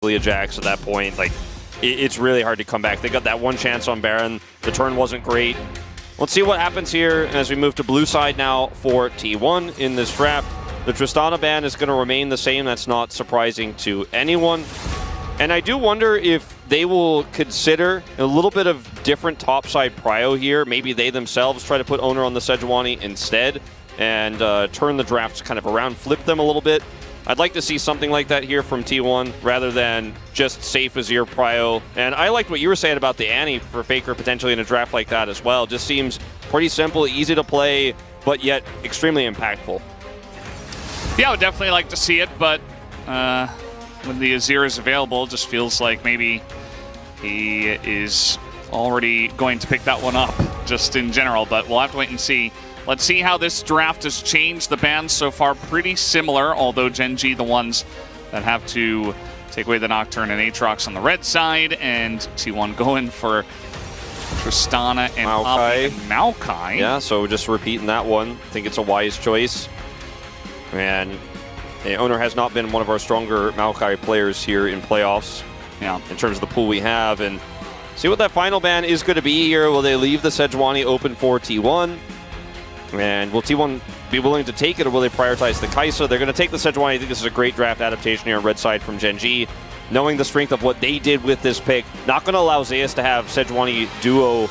Jax at that point. Like, it's really hard to come back. They got that one chance on Baron. The turn wasn't great. Let's see what happens here as we move to blue side now for T1 in this draft. The Tristana ban is going to remain the same. That's not surprising to anyone. And I do wonder if they will consider a little bit of different topside prio here. Maybe they themselves try to put Oner on the Sejuani instead and turn the drafts kind of around, flip them a little bit. I'd like to see something like that here from T1 rather than just safe as your prio. And I liked what you were saying about the Annie for Faker potentially in a draft like that as well. Just seems pretty simple, easy to play, but yet extremely impactful. Yeah, I would definitely like to see it, but when the Azir is available, it just feels like maybe he is already going to pick that one up just in general, but we'll have to wait and see. Let's see how this draft has changed. The bans so far pretty similar, although Gen G the ones that have to take away the Nocturne and Aatrox on the red side, and T1 going for Tristana and Maokai. Yeah, so just repeating that one. I think it's a wise choice. And Oner has not been one of our stronger Maokai players here in playoffs. Yeah, in terms of the pool we have. And see what that final ban is going to be here. Will they leave the Sejuani open for T1? And will T1 be willing to take it, or will they prioritize the Kai'Sa? They're going to take the Sejuani. I think this is a great draft adaptation here on red side from Gen G. Knowing the strength of what they did with this pick, not going to allow Zeus to have Sejuani duo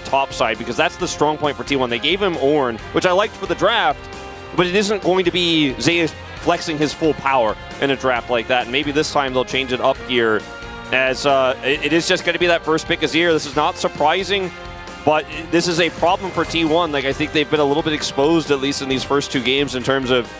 top side, because that's the strong point for T1. They gave him Ornn, which I liked for the draft, but it isn't going to be Zeus flexing his full power in a draft like that. And maybe this time they'll change it up here, as it is just going to be that first pick Azir. This is not surprising, but this is a problem for T1. Like, I think they've been a little bit exposed, at least in these first two games, in terms of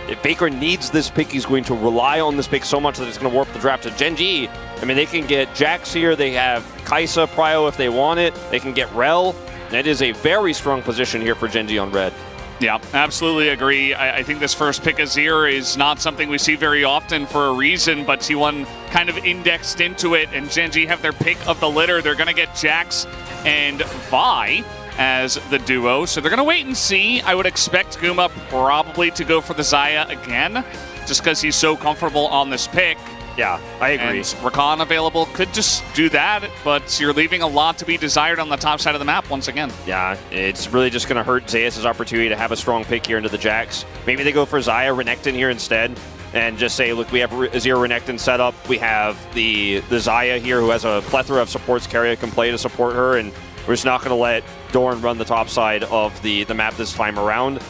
if Faker needs this pick, he's going to rely on this pick so much that it's going to warp the draft to Gen G. I mean, they can get Jax here. They have Kai'Sa prio if they want it. They can get Rel. That is a very strong position here for Gen G on red. Yeah, absolutely agree. I think this first pick Azir is not something we see very often for a reason, but T1 kind of indexed into it, and Gen G have their pick of the litter. They're going to get Jax and Vi as the duo, so they're going to wait and see. I would expect Guma probably to go for the Xayah again, just because he's so comfortable on this pick. Yeah, I agree. And Rakan available could just do that, but you're leaving a lot to be desired on the top side of the map once again. Yeah, it's really just going to hurt Zeus' opportunity to have a strong pick here into the Jax. Maybe they go for Xayah Renekton here instead and just say, look, we have Azir Renekton set up. We have the Xayah here who has a plethora of supports Keria can play to support her, and we're just not going to let Dorn run the top side of the map this time around.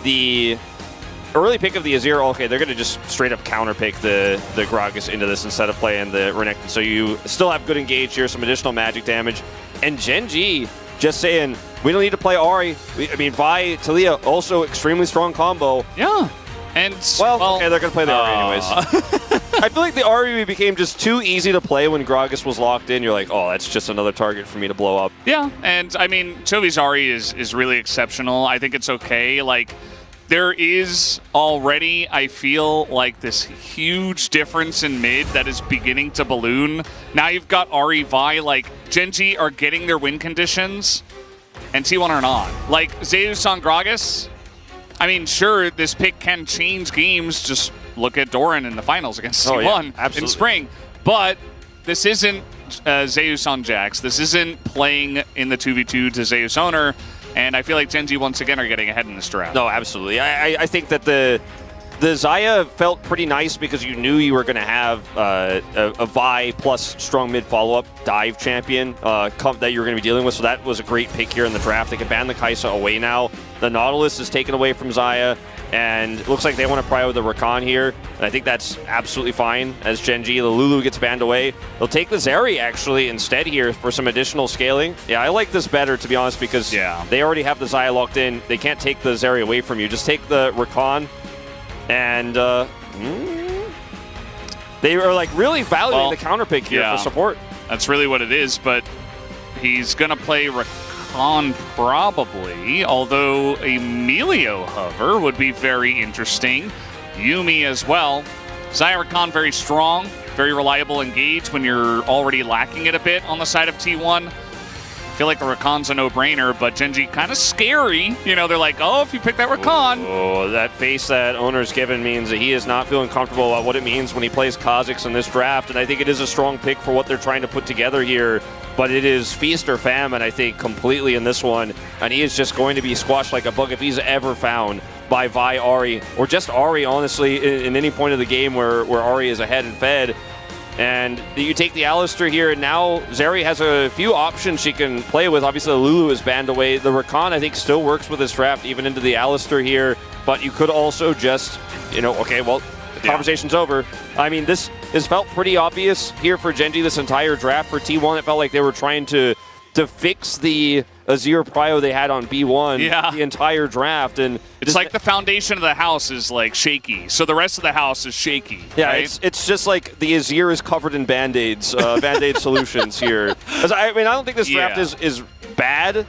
The early pick of the Azir, okay, they're going to just straight up counter pick the Gragas into this instead of playing the Renekton. So you still have good engage here, some additional magic damage. And Gen G just saying, we don't need to play Ahri. I mean, Vi, Talia, also extremely strong combo. Yeah. And well, okay, they're going to play the Ahri anyways. I feel like the Ahri became just too easy to play when Gragas was locked in. You're like, oh, that's just another target for me to blow up. Yeah, and I mean, Chovy's Ahri is really exceptional. I think it's okay. Like, there is already, I feel like, this huge difference in mid that is beginning to balloon. Now you've got Ahri, Vi, like, Gen G are getting their win conditions, and T1 are not. Like, Zeus on Gragas, I mean, sure, this pick can change games. Just look at Doran in the finals against T1 in spring. But this isn't Zeus on Jax. This isn't playing in the 2v2 to Zeus Oner. And I feel like Gen G once again are getting ahead in this draft. No, absolutely. I think that the Xayah felt pretty nice because you knew you were going to have a Vi plus strong mid follow-up dive champion that you were going to be dealing with. So that was a great pick here in the draft. They can ban the Kai'Sa away now. The Nautilus is taken away from Xayah. And it looks like they want to prio the Rakan here. And I think that's absolutely fine as Gen G. The Lulu gets banned away. They'll take the Zeri actually instead here for some additional scaling. Yeah, I like this better, to be honest, because they already have the Xayah locked in. They can't take the Zeri away from you. Just take the Rakan. And they are like really valuing the counter pick here for support. That's really what it is, but he's going to play Rakan probably, although Emilio Hover would be very interesting. Yuumi as well. Xayah Rakan very strong, very reliable engage when you're already lacking it a bit on the side of T1. feel like the Rakan's a no-brainer, but Gen.G kind of scary. You know, they're like, oh, if you pick that Rakan. Oh, that face that Oner's given means that he is not feeling comfortable about what it means when he plays Kha'Zix in this draft, and I think it is a strong pick for what they're trying to put together here, but it is feast or famine, I think, completely in this one, and he is just going to be squashed like a bug if he's ever found by Vi Ahri, or just Ahri, honestly, in any point of the game where Ahri is ahead and fed. And you take the Alistar here, and now Zeri has a few options she can play with. Obviously, the Lulu is banned away. The Rakan, I think, still works with this draft, even into the Alistar here. But you could also just, you know, okay, well, the conversation's over. I mean, this has felt pretty obvious here for Gen.G this entire draft. For T1, it felt like they were trying to fix the Azir Prio they had on B1 the entire draft. And it's like the foundation of the house is like shaky, so the rest of the house is shaky. Yeah, right? it's just like the Azir is covered in Band-Aids, Band-Aid solutions here. I mean, I don't think this draft is bad,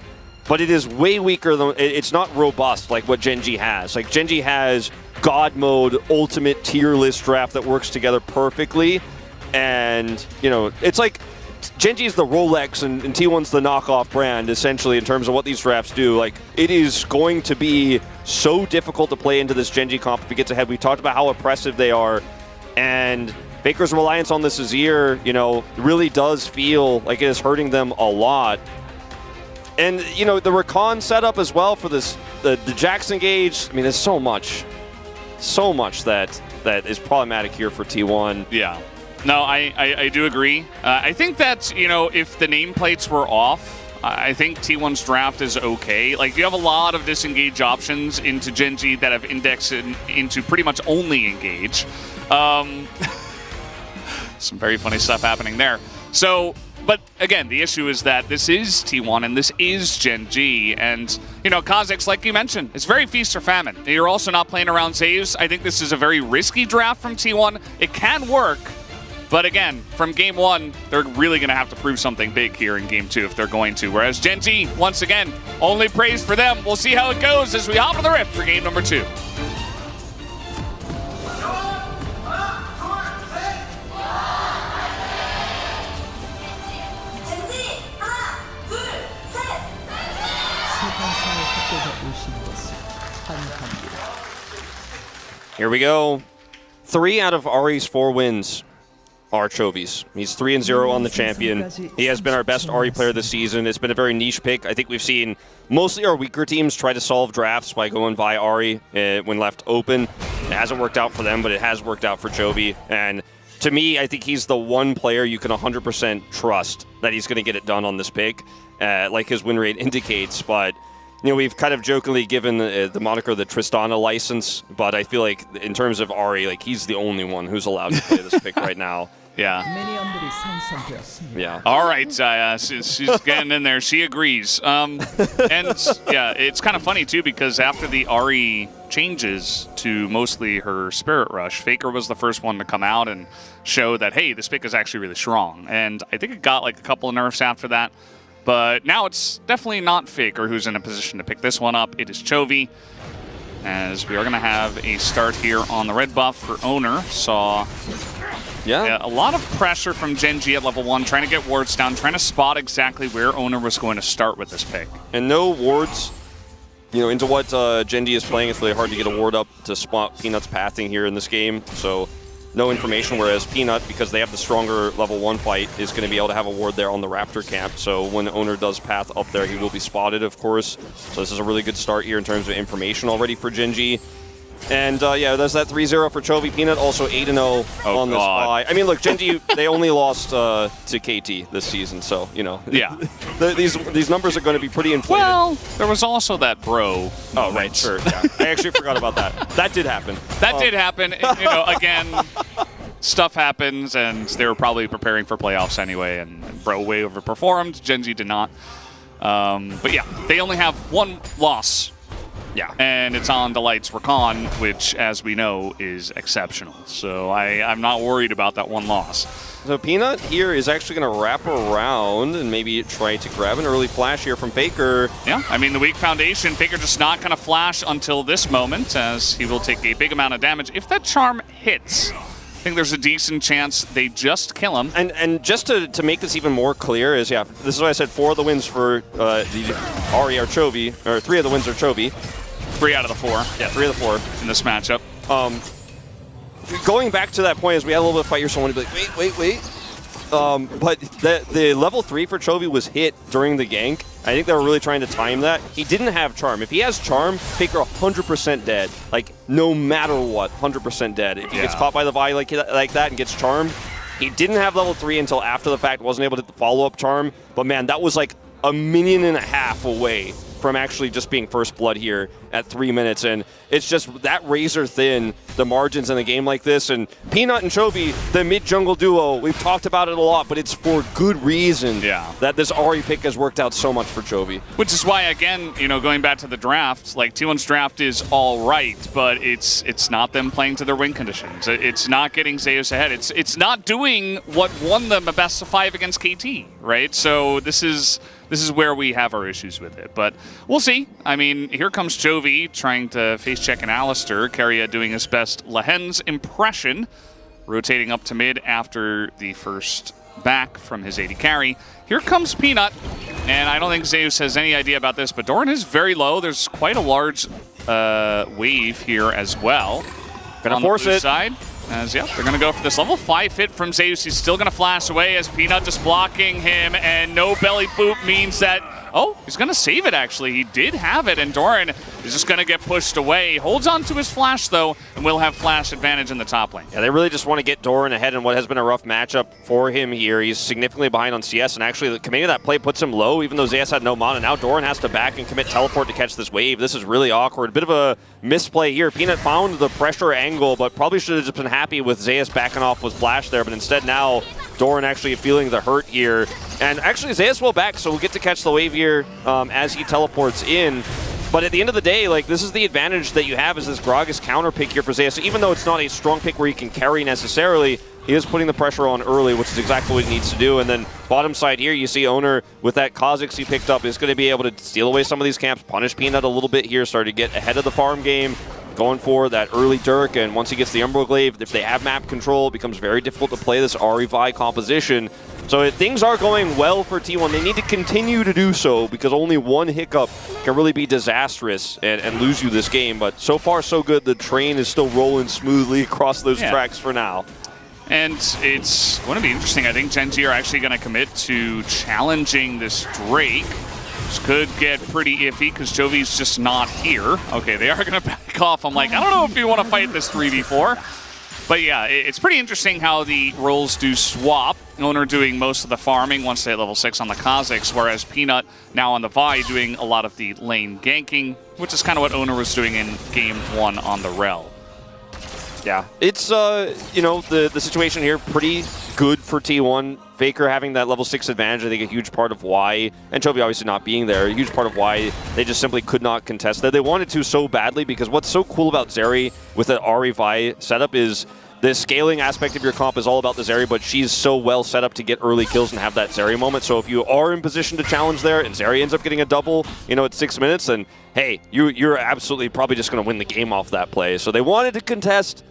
but it is way weaker than, it's not robust like what Gen.G has. Like, Gen.G has God mode, ultimate tier list draft that works together perfectly. And, you know, it's like Gen.G is the Rolex and T1's the knockoff brand, essentially, in terms of what these drafts do. Like, it is going to be so difficult to play into this Gen.G comp if it gets ahead. We talked about how oppressive they are, and Faker's reliance on this Azir, you know, really does feel like it is hurting them a lot. And, you know, the Rakan setup as well for this, the Jackson gauge, I mean, there's so much that is problematic here for T1. Yeah. No, I do agree. I think that, you know, if the nameplates were off, I think T1's draft is okay. Like, you have a lot of disengage options into Gen.G that have indexed into pretty much only engage. Some very funny stuff happening there. So, but again, the issue is that this is T1 and this is Gen.G. And, you know, Kha'Zix, like you mentioned, it's very feast or famine. You're also not playing around Zeus. I think this is a very risky draft from T1. It can work. But again, from Game 1, they're really going to have to prove something big here in Game 2 if they're going to. Whereas Gen.G, once again, only praise for them. We'll see how it goes as we hop on the rift for Game number 2. Here we go. 3 out of Ahri's 4 wins are Chovy's. He's 3-0 on the champion. He has been our best Ahri player this season. It's been a very niche pick. I think we've seen mostly our weaker teams try to solve drafts by going via Ahri when left open. It hasn't worked out for them, but it has worked out for Chovy. And to me, I think he's the one player you can 100% trust that he's going to get it done on this pick, like his win rate indicates. But you know, we've kind of jokingly given the moniker the Tristana license, but I feel like in terms of Ahri, like, he's the only one who's allowed to play this pick right now. Yeah. All right, she's getting in there. She agrees. And yeah, it's kind of funny too, because after the Ahri changes to mostly her Spirit Rush, Faker was the first one to come out and show that, hey, this pick is actually really strong. And I think it got like a couple of nerfs after that. But now it's definitely not Faker who's in a position to pick this one up. It is Chovy, as we are going to have a start here on the red buff for Oner. Saw a lot of pressure from Gen.G at level 1, trying to get wards down, trying to spot exactly where Oner was going to start with this pick. And no wards, you know, into what Gen.G is playing. It's really hard to get a ward up to spot Peanut's pathing here in this game. So no information, whereas Peanut, because they have the stronger level 1 fight, is going to be able to have a ward there on the Raptor camp. So when Oner does path up there, he will be spotted, of course. So this is a really good start here in terms of information already for Gen.G. And yeah, there's that 3-0 for Chovy. Peanut also 8-0 on this buy. I mean, look, Gen.G, they only lost to KT this season, so, you know. Yeah. these numbers are going to be pretty inflated. Well, there was also that bro. Oh, right, sure. Yeah. I actually forgot about that. That did happen. That did happen. You know, again, stuff happens, and they were probably preparing for playoffs anyway, and bro way overperformed. Gen.G did not. But yeah, they only have 1 loss. Yeah. And it's on Delight's Rakan, which, as we know, is exceptional. So I'm not worried about that 1 loss. So Peanut here is actually going to wrap around and maybe try to grab an early flash here from Faker. Yeah, I mean, the weak foundation, Faker just not going to flash until this moment, as he will take a big amount of damage. If that charm hits, I think there's a decent chance they just kill him. And just to make this even more clear is, yeah, this is why I said 4 of the wins for the Ahri are Chovy, or 3 of the wins are Chovy. 3 out of the 4. Yeah, 3 of the 4 in this matchup. Going back to that point, is we had a little bit of fight here, so I want to be like, wait. But the level 3 for Chovy was hit during the gank. I think they were really trying to time that. He didn't have Charm. If he has Charm, Faker 100% dead. Like, no matter what, 100% dead. If he gets caught by the Vi like that and gets Charmed, he didn't have level 3 until after the fact, wasn't able to follow-up Charm. But man, that was like a minion and a half away from actually just being first blood here at 3 minutes, and it's just that razor thin, the margins in a game like this. And Peanut and Chovy, the mid-jungle duo, we've talked about it a lot, but it's for good reason that this Ahri pick has worked out so much for Chovy. Which is why, again, you know, going back to the draft, like T1's draft is all right, but it's not them playing to their win conditions. It's not getting Zeus ahead. It's not doing what won them a best of 5 against KT, right? So this is where we have our issues with it, but we'll see. I mean, here comes Chovy trying to face check an Alistair. Keria doing his best Lehen's impression, rotating up to mid after the first back from his AD carry. Here comes Peanut, and I don't think Zeus has any idea about this, but Doran is very low. There's quite a large wave here as well. Gonna force it. Side. As, yeah, they're going to go for this level 5 hit from Zeus. He's still going to flash away as Peanut just blocking him, and no belly boop means that, oh, he's going to save it, actually. He did have it, and Doran is just going to get pushed away. Holds on to his flash, though, and will have flash advantage in the top lane. Yeah, they really just want to get Doran ahead in what has been a rough matchup for him here. He's significantly behind on CS, and actually committing that play puts him low, even though Zeus had no mana. Now Doran has to back and commit teleport to catch this wave. This is really awkward. Bit of a misplay here. Peanut found the pressure angle, but probably should have just been happy with Zeus backing off with flash there, but instead now Doran actually feeling the hurt here. And actually Zeus will back, so we'll get to catch the wave here as he teleports in. But at the end of the day, like, this is the advantage that you have, is this Gragas counter pick here for Zeus. So even though it's not a strong pick where he can carry necessarily, he is putting the pressure on early, which is exactly what he needs to do. And then bottom side here, you see Oner with that Kha'Zix he picked up is going to be able to steal away some of these camps, punish Peanut a little bit here, start to get ahead of the farm game, going for that early Dirk. And once he gets the Umbral Glaive, if they have map control, it becomes very difficult to play this Ahri Vi composition. So things are going well for T1. They need to continue to do so, because only one hiccup can really be disastrous and lose you this game. But so far, so good. The train is still rolling smoothly across those tracks for now. And it's going to be interesting. I think Gen G are actually going to commit to challenging this Drake. This could get pretty iffy because Jovi's just not here. Okay, they are going to back off. I'm like, I don't know if you want to fight this 3v4. But yeah, it's pretty interesting how the roles do swap. Oner doing most of the farming once they hit level 6 on the Kha'Zix, whereas Peanut now on the Vi doing a lot of the lane ganking, which is kind of what Oner was doing in Game 1 on the Rel. Yeah, it's, you know, the situation here pretty good for T1. Faker having that level 6 advantage, I think a huge part of why, and Chovy obviously not being there, a huge part of why they just simply could not contest that. They wanted to so badly, because what's so cool about Zeri with the Ahri Vi setup is the scaling aspect of your comp is all about the Zeri, but she's so well set up to get early kills and have that Zeri moment. So if you are in position to challenge there and Zeri ends up getting a double, you know, at 6 minutes, then hey, you're absolutely probably just going to win the game off that play. So they wanted to contest,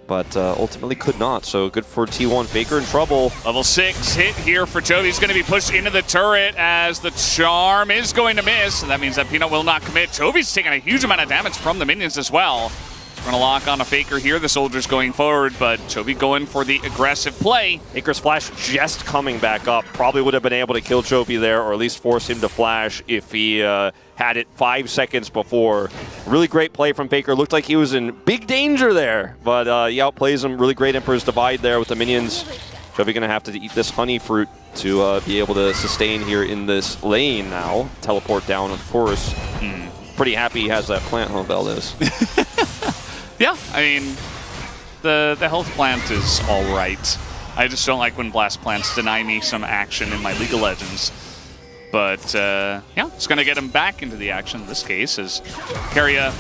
but ultimately could not. So good for T1. Faker in trouble. Level 6 hit here for Chovy. He's going to be pushed into the turret as the charm is going to miss. And that means that Peanut will not commit. Chovy's taking a huge amount of damage from the minions as well. We're going to lock on a Faker here. The soldier's going forward, but Chovy going for the aggressive play. Faker's flash just coming back up. Probably would have been able to kill Chovy there, or at least force him to flash if he had it 5 seconds before. Really great play from Faker. Looked like he was in big danger there, but he outplays him. Really great Emperor's Divide there with the minions. Chovy going to have to eat this honey fruit to be able to sustain here in this lane now. Teleport down, of course. Pretty happy he has that plant, huh, Valdez? Yeah, I mean, the health plant is all right. I just don't like when blast plants deny me some action in my League of Legends. But, yeah, it's going to get him back into the action in this case, as Keria,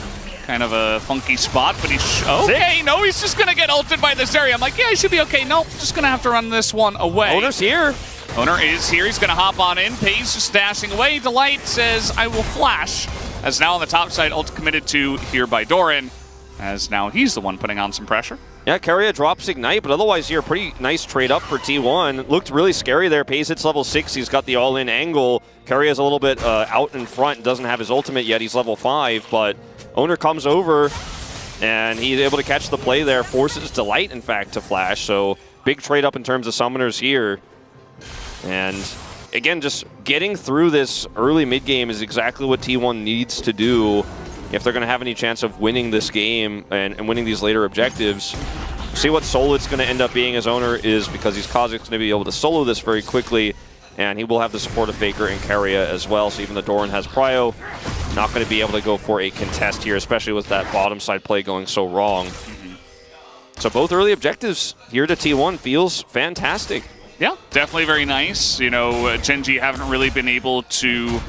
kind of a funky spot, but he's... Okay, no, he's just going to get ulted by this area. I'm like, yeah, he should be okay. Nope, just going to have to run this one away. Oner's here. Oner is here. He's going to hop on in. Pays just dashing away. Delight says, I will flash. As now on the top side, ult committed to here by Doran, as now he's the one putting on some pressure. Yeah, Keria drops Ignite, but otherwise here, pretty nice trade up for T1. Looked really scary there. Pays hits level 6. He's got the all-in angle. Keria's a little bit out in front. Doesn't have his ultimate yet. He's level 5, but Oner comes over, and he's able to catch the play there. Forces Delight, in fact, to flash. So big trade up in terms of summoners here. And again, just getting through this early mid-game is exactly what T1 needs to do if they're going to have any chance of winning this game and winning these later objectives. See what solo it's going to end up being as Oner is, because he's Kha'Zix going to be able to solo this very quickly, and he will have the support of Faker and Keria as well. So even though Doran has prio, not going to be able to go for a contest here, especially with that bottom side play going so wrong. So both early objectives here to T1 feels fantastic. Yeah, definitely very nice. You know, Gen.G haven't really been able to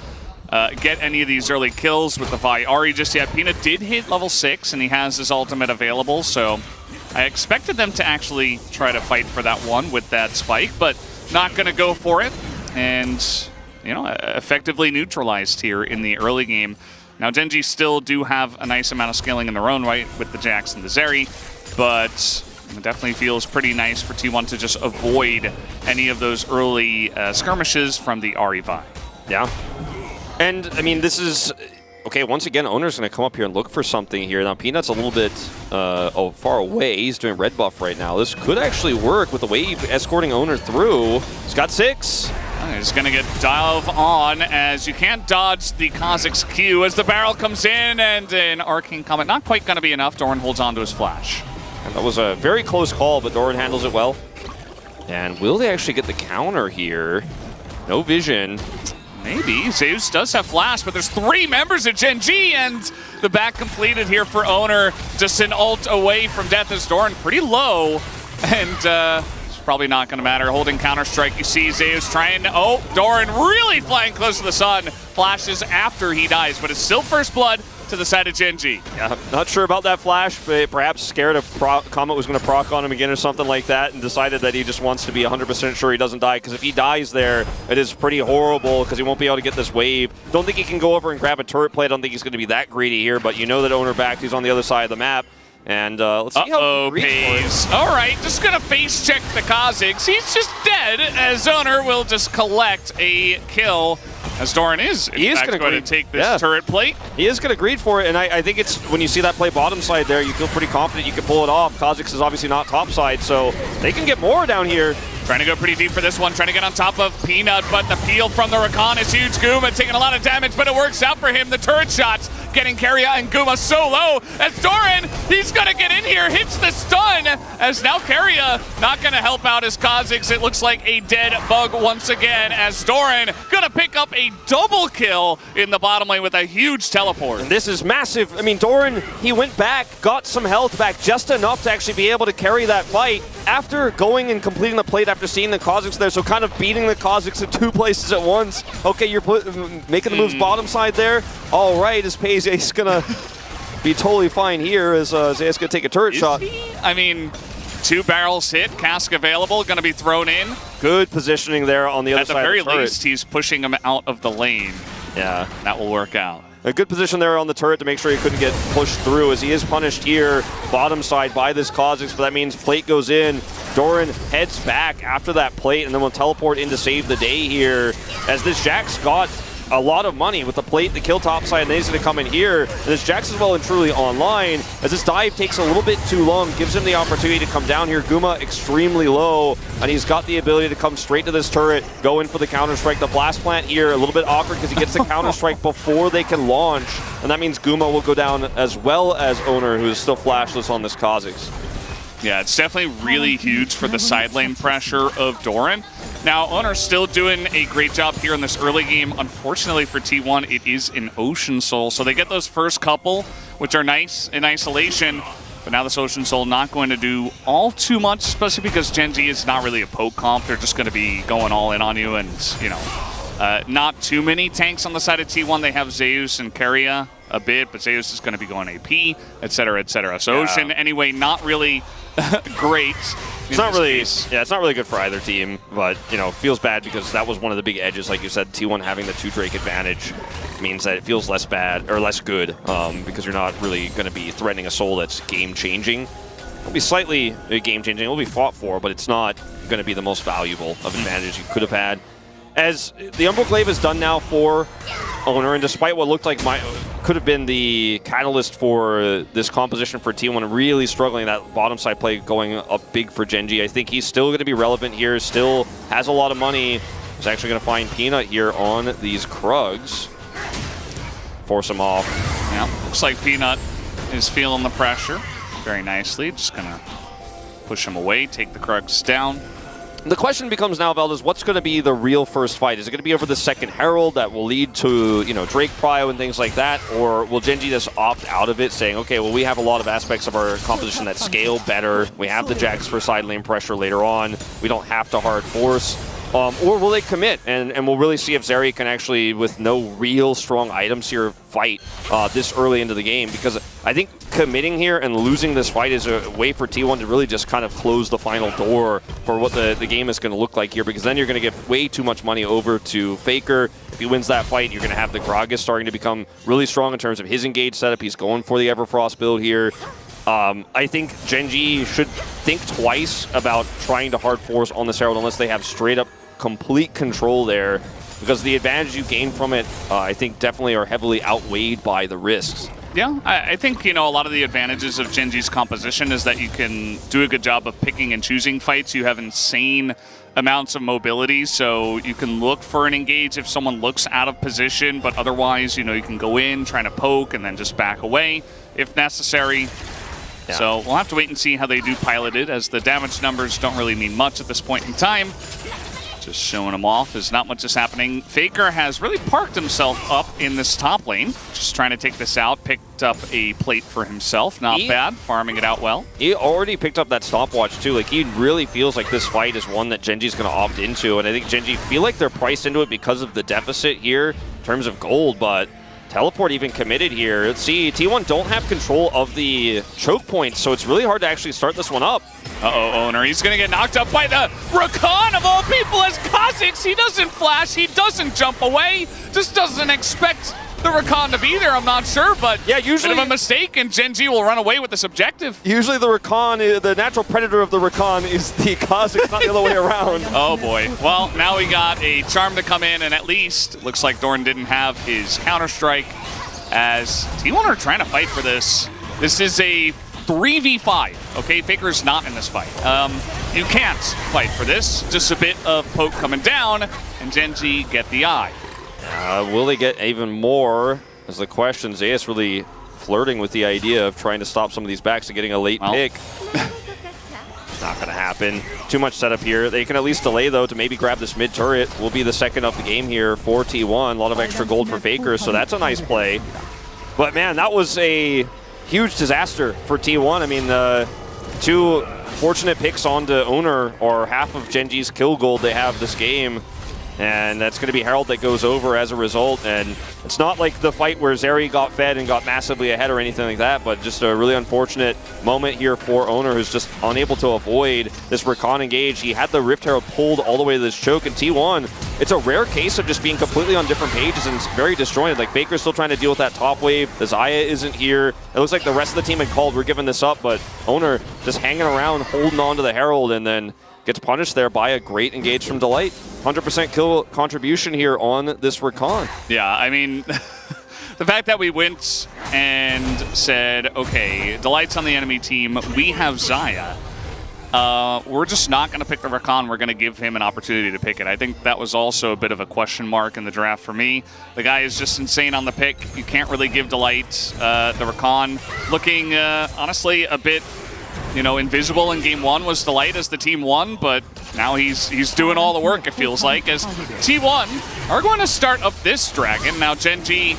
get any of these early kills with the Vi Ahri just yet. Peanut did hit level 6, and he has his ultimate available, so I expected them to actually try to fight for that one with that spike, but not going to go for it, and, you know, effectively neutralized here in the early game. Now, Gen.G still do have a nice amount of scaling in their own right with the Jax and the Zeri, but it definitely feels pretty nice for T1 to just avoid any of those early skirmishes from the Ahri Vi. Yeah. And, I mean, this is... Okay, once again, Oner's going to come up here and look for something here. Now, Peanut's a little bit far away. He's doing red buff right now. This could actually work with the wave escorting Oner through. He's got 6. He's going to get dive on as you can't dodge the Kha'Zix Q as the barrel comes in, and an Arcane Comet not quite going to be enough. Doran holds on to his flash. And that was a very close call, but Doran handles it well. And will they actually get the counter here? No vision. Maybe. Zeus does have flash, but there's 3 members of Gen.G, and the back completed here for Oner. Just an ult away from death as Doran pretty low, and it's probably not going to matter. Holding Counter-Strike, you see Zeus trying to... Oh, Doran really flying close to the sun. Flashes after he dies, but it's still first blood to the side of Gen.G. Yeah, not sure about that flash, but perhaps scared of Comet was going to proc on him again or something like that, and decided that he just wants to be 100% sure he doesn't die, because if he dies there, it is pretty horrible, because he won't be able to get this wave. Don't think he can go over and grab a turret play. I don't think he's going to be that greedy here, but you know that Oner back, he's on the other side of the map. And let's see how he pays. All right, just going to face check the Kha'Zix. He's just dead, as Oner will just collect a kill. As Doran is, in fact, going to take this turret plate. He is going to greed for it, and I think it's when you see that play bottom side there, you feel pretty confident you can pull it off. Kha'Zix is obviously not top side, so they can get more down here. Trying to go pretty deep for this one, trying to get on top of Peanut, but the peel from the Rakan is huge. Guma taking a lot of damage, but it works out for him. The turret shots getting Keria and Guma so low as Doran, he's going to get in here, hits the stun, as now Keria not going to help out his Kha'Zix. It looks like a dead bug once again, as Doran going to pick up a double kill in the bottom lane with a huge teleport. And this is massive. I mean, Doran, he went back, got some health back, just enough to actually be able to carry that fight after going and completing the plate after seeing the Kha'Zix there, so kind of beating the Kha'Zix in 2 places at once. Okay, you're making the moves bottom side there. All right, as Payze's gonna be totally fine here as Zeus gonna take a turret shot. I mean, 2 barrels hit, cask available, gonna be thrown in. Good positioning there on the other side of the turret. At the very least, he's pushing him out of the lane. Yeah. That will work out. A good position there on the turret to make sure he couldn't get pushed through, as he is punished here, bottom side by this Kha'Zix, but that means plate goes in. Doran heads back after that plate, and then will teleport in to save the day here, as this Jax got a lot of money with the plate, the kill top side, and then he's going to come in here. And this Jax is well and truly online, as this dive takes a little bit too long, gives him the opportunity to come down here. Guma extremely low, and he's got the ability to come straight to this turret, go in for the Counter-Strike. The Blast Plant here, a little bit awkward because he gets the Counter-Strike before they can launch, and that means Guma will go down as well as Oner, who is still flashless on this Kha'Zix. Yeah, it's definitely really huge for the side lane pressure of Doran. Now, Oner's still doing a great job here in this early game. Unfortunately for T1, it is an Ocean Soul, so they get those first couple, which are nice in isolation. But now this Ocean Soul not going to do all too much, especially because Gen.G is not really a poke comp. They're just going to be going all in on you, and, you know, not too many tanks on the side of T1. They have Zeus and Keria a bit, but Zeus is going to be going AP, etc., etc. So Ocean, anyway, not really great. It's not really, it's not really good for either team, but, you know, feels bad because that was one of the big edges, like you said. T1 having the 2 Drake advantage means that it feels less bad, or less good, because you're not really going to be threatening a soul that's game-changing. It'll be slightly game-changing. It'll be fought for, but it's not going to be the most valuable of advantage you could have had. As the Umbral Glaive is done now for Oner, and despite what looked like could have been the catalyst for this composition for T1, really struggling, that bottom side play going up big for Gen G, I think he's still going to be relevant here, still has a lot of money. He's actually going to find Peanut here on these Krugs. Force him off. Yeah, looks like Peanut is feeling the pressure very nicely. Just going to push him away, take the Krugs down. The question becomes now, Valdez, what's going to be the real first fight? Is it going to be over the second Herald that will lead to, you know, Drake Prio and things like that? Or will Gen G just opt out of it, saying, okay, well, we have a lot of aspects of our composition that scale better. We have the Jax for side lane pressure later on. We don't have to hard force. Or will they commit? And we'll really see if Zeri can actually, with no real strong items here, fight this early into the game. Because I think committing here and losing this fight is a way for T1 to really just kind of close the final door for what the game is going to look like here. Because then you're going to give way too much money over to Faker. If he wins that fight, you're going to have the Gragas starting to become really strong in terms of his engage setup. He's going for the Everfrost build here. I think Gen G should think twice about trying to hard force on this Herald unless they have straight up complete control there, because the advantage you gain from it, I think, definitely are heavily outweighed by the risks. Yeah, I think, you know, a lot of the advantages of Gen G's composition is that you can do a good job of picking and choosing fights. You have insane amounts of mobility, so you can look for an engage if someone looks out of position, but otherwise, you know, you can go in, trying to poke, and then just back away if necessary. Yeah. So we'll have to wait and see how they do pilot it, as the damage numbers don't really mean much at this point in time. Just showing him off as not much is happening. Faker has really parked himself up in this top lane, just trying to take this out. Picked up a plate for himself. Not bad, farming it out well. He already picked up that stopwatch too. Like, he really feels like this fight is one that Gen G's going to opt into, and I think Gen G feel like they're priced into it because of the deficit here in terms of gold, but Teleport even committed here. Let's see, T1 don't have control of the choke points, so it's really hard to actually start this one up. Uh-oh, Oner, he's gonna get knocked up by the Rakan of all people as Kha'Zix. He doesn't flash, he doesn't jump away, just doesn't expect the Rakan to be there, I'm not sure, but yeah, usually bit of a mistake, and Gen G will run away with this objective. Usually the Rakan, the natural predator of the Rakan is the Kha'Zix, not the other way around. Oh boy. Well, now we got a charm to come in, and at least looks like Doran didn't have his counter-strike, as T1 are trying to fight for this. This is a 3v5, okay? Faker's not in this fight. You can't fight for this. Just a bit of poke coming down, and Gen G get the eye. Will they get even more? Is the question. Zeus really flirting with the idea of trying to stop some of these backs and getting a late pick. Not going to happen. Too much setup here. They can at least delay, though, to maybe grab this mid turret. Will be the second of the game here for T1. A lot of extra gold for Faker, so that's a nice play. But, man, that was a huge disaster for T1. I mean, the two fortunate picks onto Oner are half of Gen G's kill gold they have this game. And that's going to be Herald that goes over as a result. And it's not like the fight where Zeri got fed and got massively ahead or anything like that, but just a really unfortunate moment here for Oner, who's just unable to avoid this Rakan engage. He had the Rift Herald pulled all the way to this choke, and T1, it's a rare case of just being completely on different pages and very disjointed. Like, Faker's still trying to deal with that top wave. The Xayah isn't here. It looks like the rest of the team had called, we're giving this up, but Oner just hanging around, holding on to the Herald, and then gets punished there by a great engage from Delight. 100% kill contribution here on this Rakan. Yeah, I mean, the fact that we went and said, okay, Delight's on the enemy team, we have Xayah. We're just not going to pick the Rakan. We're going to give him an opportunity to pick it. I think that was also a bit of a question mark in the draft for me. The guy is just insane on the pick. You can't really give Delight the Rakan. Looking, honestly, a bit, you know, invisible in game one was Delight as the team won, but now he's doing all the work, it feels like, as T1 are going to start up this dragon. Now, Gen G,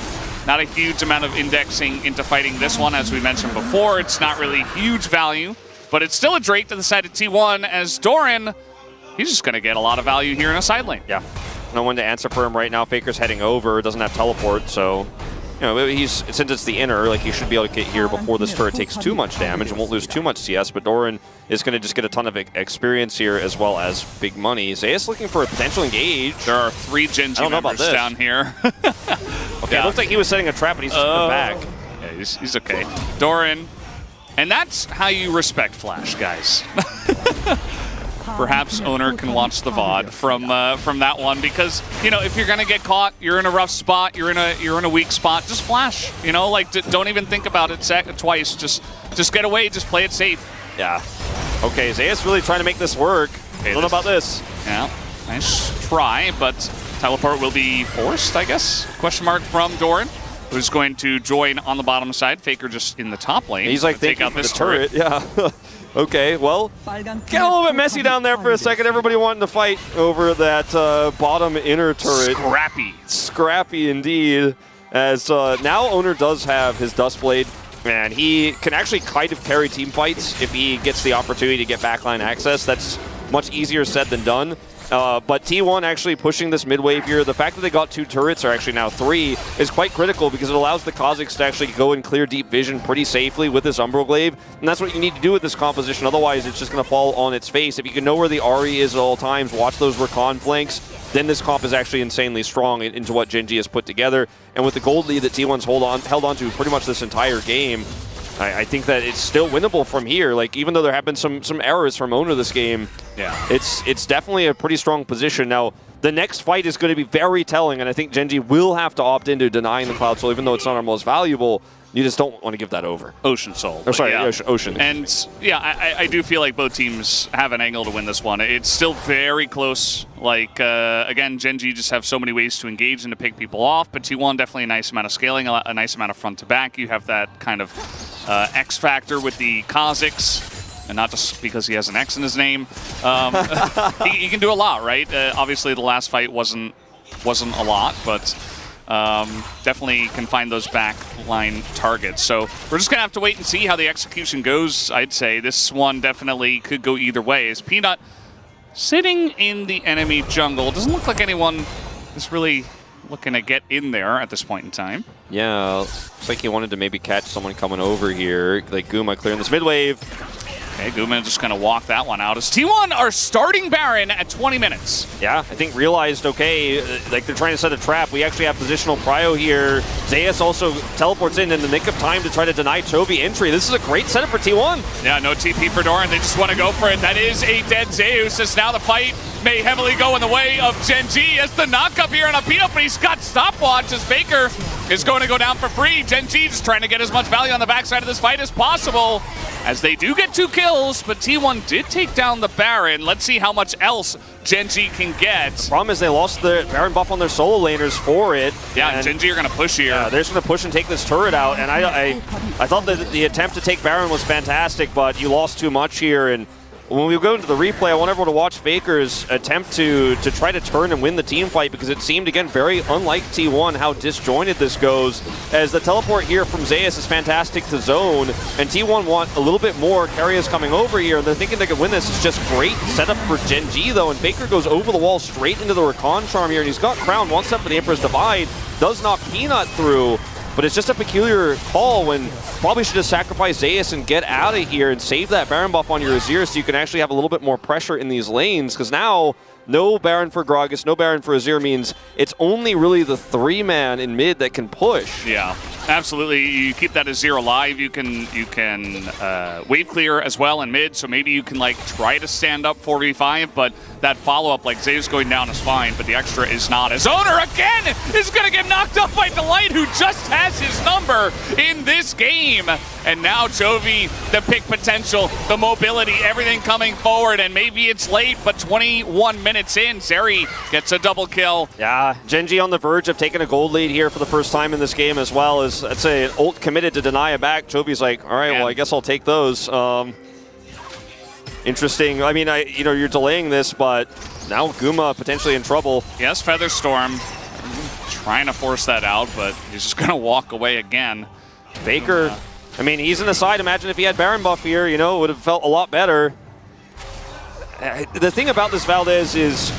not a huge amount of indexing into fighting this one, as we mentioned before. It's not really huge value, but it's still a Drake to the side of T1, as Doran, he's just going to get a lot of value here in a side lane. Yeah, no one to answer for him right now. Faker's heading over, doesn't have teleport, so you know, since it's the inner, like, he should be able to get here before this turret takes too much damage and won't lose too much CS, but Doran is going to just get a ton of experience here as well as big money. Zeus looking for a potential engage. There are 3 Gen G members down here. Okay, yeah. It looks like he was setting a trap, but he's just coming back. Yeah, he's okay. Doran And that's how you respect Flash, guys. Perhaps Oner can watch the VOD from that one, because if you're gonna get caught, you're in a rough spot, you're in a weak spot, just flash. Like don't even think about it twice. Just get away, just play it safe. Yeah. Okay, Zeus really trying to make this work. I don't know about this. Yeah, nice try, but teleport will be forced, I guess. Question mark from Doran, who's going to join on the bottom side. Faker just in the top lane. He's like take out this turret. Yeah. Okay, well, get a little bit messy down there for a second. Everybody wanting to fight over that bottom inner turret. Scrappy. Scrappy indeed. As now Oner does have his Dustblade, and he can actually kind of carry team fights if he gets the opportunity to get backline access. That's much easier said than done. But T1 actually pushing this mid wave here. The fact that they got 2 turrets, or actually now 3, is quite critical because it allows the Kazakhs to actually go and clear deep vision pretty safely with this Umbral Glaive. And that's what you need to do with this composition. Otherwise, it's just going to fall on its face. If you can know where the Ahri is at all times, watch those recon flanks, then this comp is actually insanely strong into what Gen G has put together. And with the gold lead that T1's held on to pretty much this entire game, I think that it's still winnable from here. Like, even though there have been some errors from Oner this game, yeah, it's definitely a pretty strong position. Now, the next fight is going to be very telling, and I think Gen G will have to opt into denying the Cloud Soul, even though it's not our most valuable. You just don't want to give that over. Ocean Soul. Or sorry, yeah. Ocean. And yeah, I do feel like both teams have an angle to win this one. It's still very close. Like, again, Gen G just have so many ways to engage and to pick people off, but T1 definitely a nice amount of scaling, a nice amount of front to back. You have that kind of X factor with the Kazakhs, and not just because he has an X in his name. He can do a lot, right? Obviously, the last fight wasn't a lot, but definitely can find those backline targets. So we're just going to have to wait and see how the execution goes, I'd say. This one definitely could go either way. Is Peanut sitting in the enemy jungle? Doesn't look like anyone is really looking to get in there at this point in time. Yeah, looks like he wanted to maybe catch someone coming over here. Like Guma clearing this mid wave. Okay, Guma just going to walk that one out as T1 are starting Baron at 20 minutes. Yeah, I think realized, okay, like they're trying to set a trap. We actually have positional prio here. Zeus also teleports in the nick of time to try to deny Chovy entry. This is a great setup for T1. Yeah, no TP for Doran. They just want to go for it. That is a dead Zeus, as now the fight may heavily go in the way of Gen G as the knock-up here on a Peanut, but he's got stopwatch as Faker is going to go down for free. Gen G just trying to get as much value on the backside of this fight as possible, as they do get 2 kills, but T1 did take down the Baron. Let's see how much else Gen G can get. The problem is they lost the Baron buff on their solo laners for it. Yeah, and Gen G are going to push here. Yeah, they're just going to push and take this turret out, and I thought that the attempt to take Baron was fantastic, but you lost too much here, and when we go into the replay, I want everyone to watch Faker's attempt to try to turn and win the team fight, because it seemed, again, very unlike T1 how disjointed this goes, as the teleport here from Zeus is fantastic to zone, and T1 want a little bit more. Keria's coming over here, and they're thinking they could win this. It's just great setup for Gen G, though, and Faker goes over the wall straight into the Recon Charm here, and he's got Crown, one step for the Emperor's Divide, does knock Peanut through, but it's just a peculiar call when probably should have sacrificed Zeus and get out of here and save that Baron buff on your Azir so you can actually have a little bit more pressure in these lanes, because now no Baron for Gragas, no Baron for Azir means it's only really the 3-man in mid that can push. Yeah, absolutely. You keep that Azir alive. You can wave clear as well in mid, so maybe you can like try to stand up 4v5, but that follow-up, like Zeus going down is fine, but the extra is not. As Oner again is going to get knocked off by Delight, who just has his number in this game. And now Chovy, the pick potential, the mobility, everything coming forward, and maybe it's late, but 21 minutes in, Zeri gets a double kill. Yeah, Gen G on the verge of taking a gold lead here for the first time in this game as well, as I'd say ult committed to deny it back. Chovy's like, all right, well, I guess I'll take those. Interesting. I mean, you're delaying this, but now Guma potentially in trouble. Yes, Featherstorm trying to force that out, but he's just going to walk away again. Faker, I mean, he's in the side. Imagine if he had Baron buff here, it would have felt a lot better. The thing about this Valdez is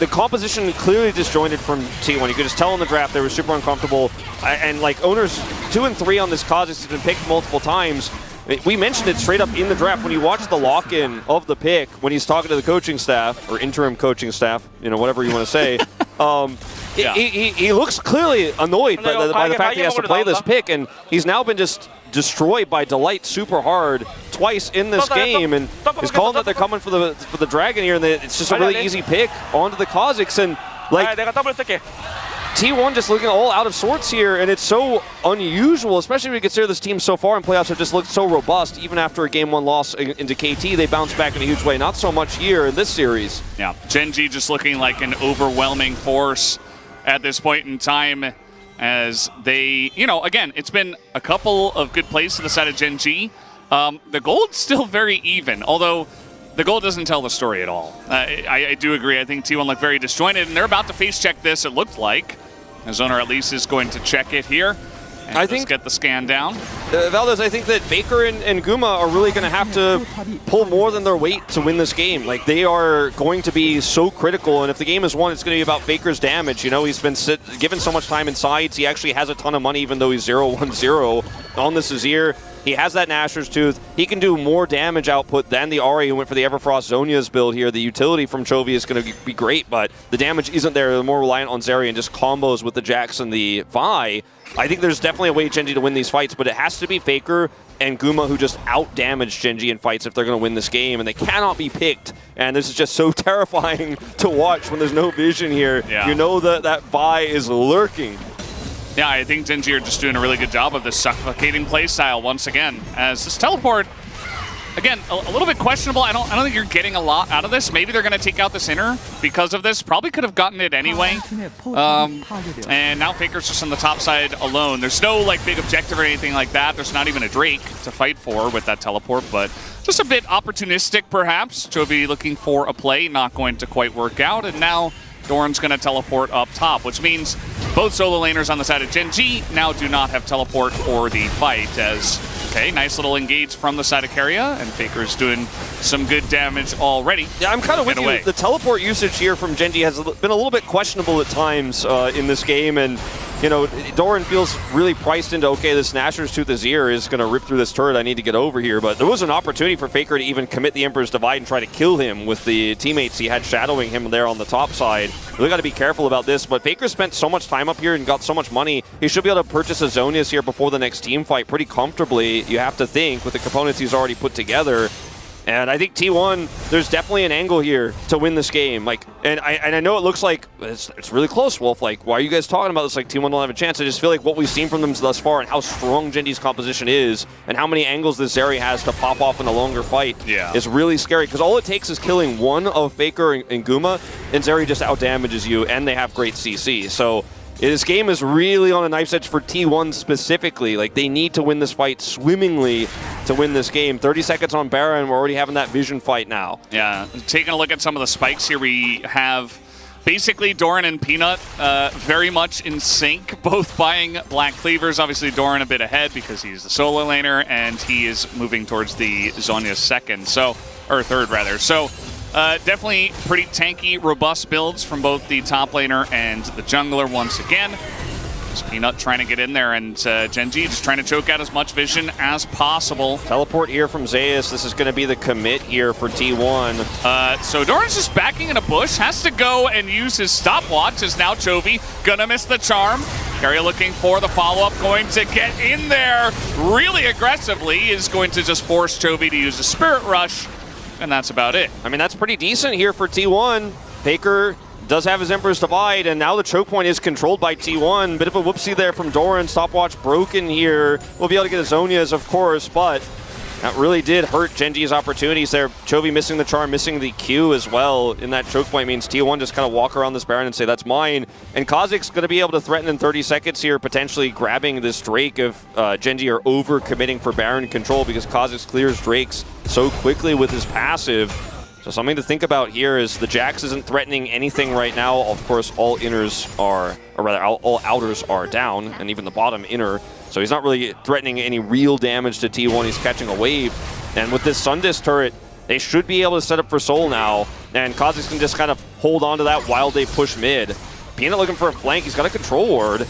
the composition clearly disjointed from T1. You could just tell in the draft they were super uncomfortable. And like Oner's 2 and 3 on this Kazakhs has been picked multiple times. We mentioned it straight up in the draft when you watch the lock-in of the pick, when he's talking to the coaching staff, or interim coaching staff, whatever you want to say. He looks clearly annoyed by the fact he has to play this pick, and he's now been just destroyed by Delight super hard twice in this game, and is calling that they're coming for the dragon here, and it's just a really easy pick onto the Kazakhs, and like T1 just looking all out of sorts here, and it's so unusual, especially when you consider this team so far in playoffs have just looked so robust. Even after a Game 1 loss into KT, they bounced back in a huge way. Not so much here in this series. Yeah, Gen.G just looking like an overwhelming force at this point in time, as they, you know, again, it's been a couple of good plays to the side of Gen.G. The gold's still very even, although the gold doesn't tell the story at all. I do agree. I think T1 looked very disjointed, and they're about to face check this, it looked like. As Oner at least is going to check it here. And I think get the scan down. Valdez, I think that Faker and Guma are really going to have to pull more than their weight to win this game. Like, they are going to be so critical, and if the game is won, it's going to be about Faker's damage. You know, he's been given so much time in sides. He actually has a ton of money, even though he's 0-1-0 on this Azir. He has that Nashor's Tooth. He can do more damage output than the Ahri who went for the Everfrost Zhonya's build here. The utility from Chovy is going to be great, but the damage isn't there. They're more reliant on Zeri and just combos with the Jax and the Vi. I think there's definitely a way Gen.G to win these fights, but it has to be Faker and Guma who just out-damage Gen.G in fights if they're going to win this game, and they cannot be picked. And this is just so terrifying to watch when there's no vision here. Yeah. You know that Vi is lurking. Yeah, I think Gen.G are just doing a really good job of this suffocating playstyle once again. As this teleport, again, a little bit questionable. I don't think you're getting a lot out of this. Maybe they're going to take out this inner because of this. Probably could have gotten it anyway. And now Faker's just on the top side alone. There's no like big objective or anything like that. There's not even a Drake to fight for with that teleport, but just a bit opportunistic perhaps. Chovy looking for a play, not going to quite work out, and now Doran's going to teleport up top, which means both solo laners on the side of Gen.G now do not have teleport for the fight. As, okay, nice little engage from the side of Keria, and Faker's doing some good damage already. Yeah, I'm kind of with you. The teleport usage here from Gen.G has been a little bit questionable at times in this game, and you know, Doran feels really priced into, okay, this Nashor's Tooth Azir is going to rip through this turret, I need to get over here. But there was an opportunity for Faker to even commit the Emperor's Divide and try to kill him with the teammates he had shadowing him there on the top side. Really got to be careful about this, but Faker spent so much time up here and got so much money, he should be able to purchase a Zhonya's here before the next team fight pretty comfortably, you have to think, with the components he's already put together. And I think T1, there's definitely an angle here to win this game. Like, and I know it looks like it's really close, Wolf. Like, why are you guys talking about this? Like, T1 don't have a chance. I just feel like what we've seen from them thus far and how strong Gen.G's composition is and how many angles this Zeri has to pop off in a longer fight is really scary. Because all it takes is killing one of Faker and Guma, and Zeri just out-damages you, and they have great CC. So this game is really on a knife's edge for T1 specifically. Like, they need to win this fight swimmingly to win this game. 30 seconds on Baron, we're already having that vision fight now. Yeah, taking a look at some of the spikes here, we have basically Doran and Peanut very much in sync, both buying Black Cleavers. Obviously, Doran a bit ahead because he's the solo laner, and he is moving towards the Zhonya's third rather. So definitely pretty tanky, robust builds from both the top laner and the jungler once again. Just Peanut trying to get in there, and Gen.G just trying to choke out as much vision as possible. Teleport here from Zeus. This is going to be the commit here for T1. So Doran's just backing in a bush, has to go and use his stopwatch, as now Chovy gonna miss the charm. Keria looking for the follow-up, going to get in there really aggressively, is going to just force Chovy to use a Spirit Rush, and that's about it. I mean, that's pretty decent here for T1. Faker does have his Emperor's Divide, and now the choke point is controlled by T1. Bit of a whoopsie there from Doran. Stopwatch broken here. We'll be able to get a Zhonya's, of course, but that really did hurt Gen.G's opportunities there. Chovy missing the charm, missing the Q as well. In that choke point means T1 just kind of walk around this Baron and say, that's mine. And Kazakh's going to be able to threaten in 30 seconds here, potentially grabbing this Drake if Gen.G are over-committing for Baron control, because Kazakh's clears Drakes so quickly with his passive. So something to think about here is the Jax isn't threatening anything right now. Of course, all inners are, or rather, all outers are down, and even the bottom inner. So he's not really threatening any real damage to T1. He's catching a wave. And with this Sundis turret, they should be able to set up for Soul now. And Kazakhs can just kind of hold on to that while they push mid. Peanut looking for a flank. He's got a control ward.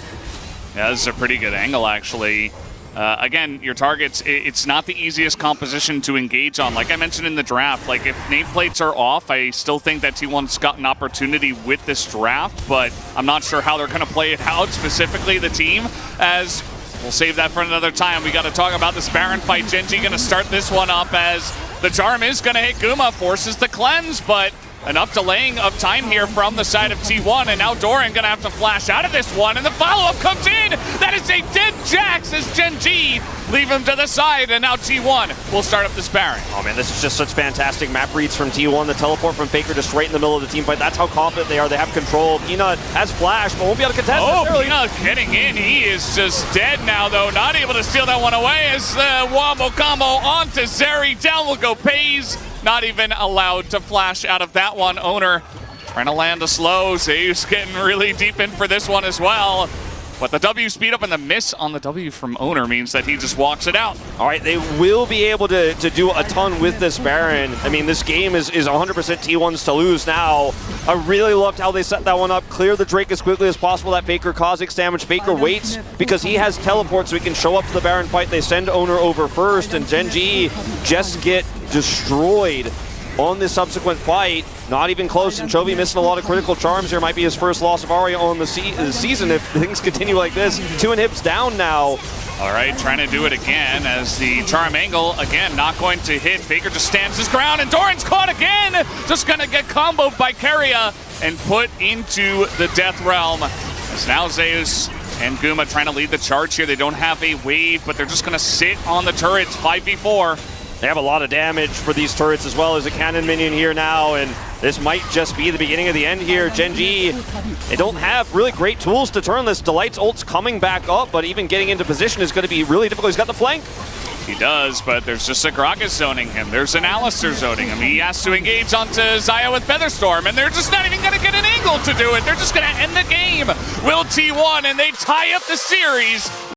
Yeah, this is a pretty good angle, actually. Again, your targets, it's not the easiest composition to engage on. Like I mentioned in the draft, like if nameplates are off, I still think that T1's got an opportunity with this draft, but I'm not sure how they're going to play it out, specifically the team, as we'll save that for another time. We got to talk about this Baron fight. Gen.G going to start this one up as the charm is going to hit Guma, forces the cleanse, but enough delaying of time here from the side of T1, and now Doran gonna have to flash out of this one, and the follow-up comes in! That is a dead Jax as Gen.G leave him to the side, and now T1 will start up this Baron. Oh man, this is just such fantastic map reads from T1. The teleport from Faker just right in the middle of the team fight. That's how confident they are. They have control. Peanut has flash, but won't be able to contest Oh, necessarily. Peanut getting in. He is just dead now, though. Not able to steal that one away as the wombo combo onto Zeri. Down will go Pays. Not even allowed to flash out of that one. Oner trying to land a slow. Zeus getting really deep in for this one as well. But the W speed up and the miss on the W from Oner means that he just walks it out. All right, they will be able to do a ton with this Baron. I mean, this game is 100% T1's to lose now. I really loved how they set that one up. Clear the Drake as quickly as possible. That Faker Kha'Zix damage. Faker waits because he has teleport so he can show up to the Baron fight. They send Oner over first, and Gen.G just get destroyed on this subsequent fight. Not even close, and Chovy missing a lot of critical charms here. Might be his first loss of Aria on the season if things continue like this. 2 inhibs down now. All right, trying to do it again as the charm angle, again, not going to hit. Faker just stands his ground, and Doran's caught again! Just gonna get comboed by Keria and put into the Death Realm. As now Zeus and Guma trying to lead the charge here. They don't have a wave, but they're just gonna sit on the turrets, 5v4. They have a lot of damage for these turrets as well as a cannon minion here now, and this might just be the beginning of the end here. Gen.G, they don't have really great tools to turn this. Delight's ult's coming back up, but even getting into position is going to be really difficult. He's got the flank. He does, but there's just a Gragas zoning him. There's an Alistar zoning him. He has to engage onto Xayah with Featherstorm, and they're just not even going to get an angle to do it. They're just going to end the game. Will T1, and they tie up the series.